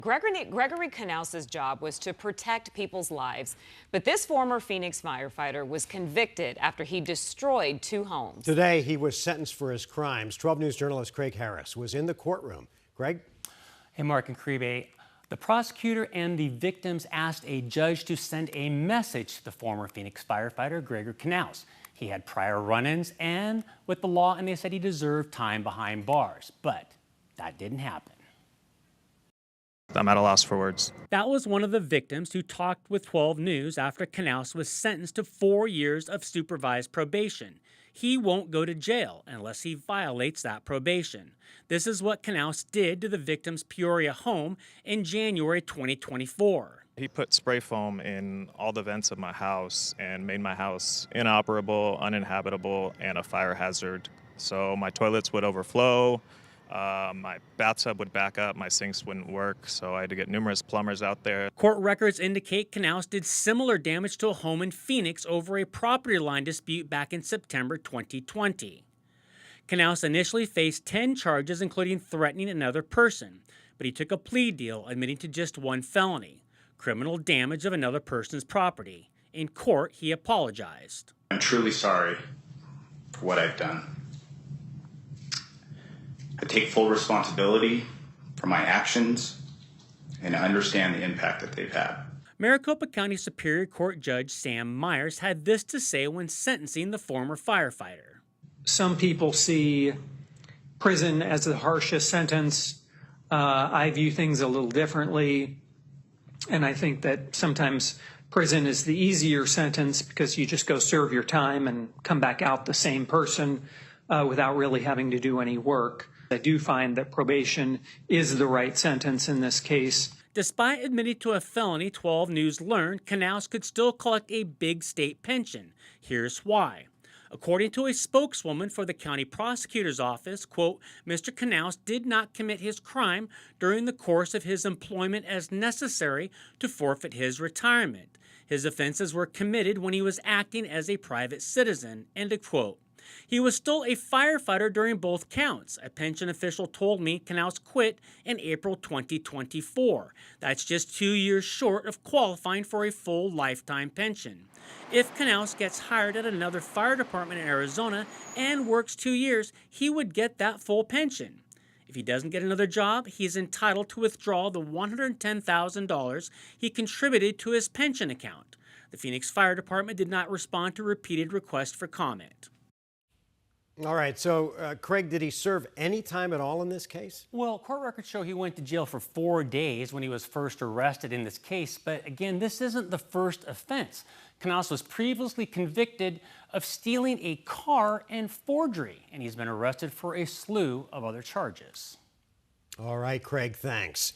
Gregory Knauss's job was to protect people's lives, but this former Phoenix firefighter was convicted after he destroyed 2 homes. Today, he was sentenced for his crimes. 12 News journalist Craig Harris was in the courtroom. Greg? Hey, Mark and Kribe. The prosecutor and the victims asked a judge to send a message to the former Phoenix firefighter, Gregory Knauss. He had prior run-ins and with the law, and they said he deserved time behind bars, but that didn't happen. I'm at a loss for words. That was one of the victims who talked with 12 News after Knauss was sentenced to 4 years of supervised probation. He won't go to jail unless he violates that probation. This is what Knauss did to the victim's Peoria home in January 2024. He put spray foam in all the vents of my house and made my house inoperable, uninhabitable, and a fire hazard. So my toilets would overflow. My bathtub would back up, my sinks wouldn't work, so I had to get numerous plumbers out there. Court records indicate Knauss did similar damage to a home in Phoenix over a property line dispute back in September 2020. Knauss initially faced 10 charges, including threatening another person, but he took a plea deal admitting to just 1 felony, criminal damage of another person's property. In court, he apologized. I'm truly sorry for what I've done. I take full responsibility for my actions and I understand the impact that they've had. Maricopa County Superior Court Judge Sam Myers had this to say when sentencing the former firefighter. Some people see prison as the harshest sentence. I view things a little differently, and I think that sometimes prison is the easier sentence because you just go serve your time and come back out the same person without really having to do any work. I do find that probation is the right sentence in this case. Despite admitting to a felony, 12 News learned Knauss could still collect a big state pension. Here's why. According to a spokeswoman for the county prosecutor's office, quote, Mr. Knauss did not commit his crime during the course of his employment as necessary to forfeit his retirement. His offenses were committed when he was acting as a private citizen, end of quote. He was still a firefighter during both counts. A pension official told me Knauss quit in April 2024. That's just 2 years short of qualifying for a full lifetime pension. If Knauss gets hired at another fire department in Arizona and works 2 years, he would get that full pension. If he doesn't get another job, he is entitled to withdraw the $110,000 he contributed to his pension account. The Phoenix Fire Department did not respond to repeated requests for comment. All right, so Craig, did he serve any time at all in this case? Well, court records show he went to jail for 4 days when he was first arrested in this case. But again, this isn't the first offense. Knauss was previously convicted of stealing a car and forgery, and he's been arrested for a slew of other charges. All right, Craig, thanks.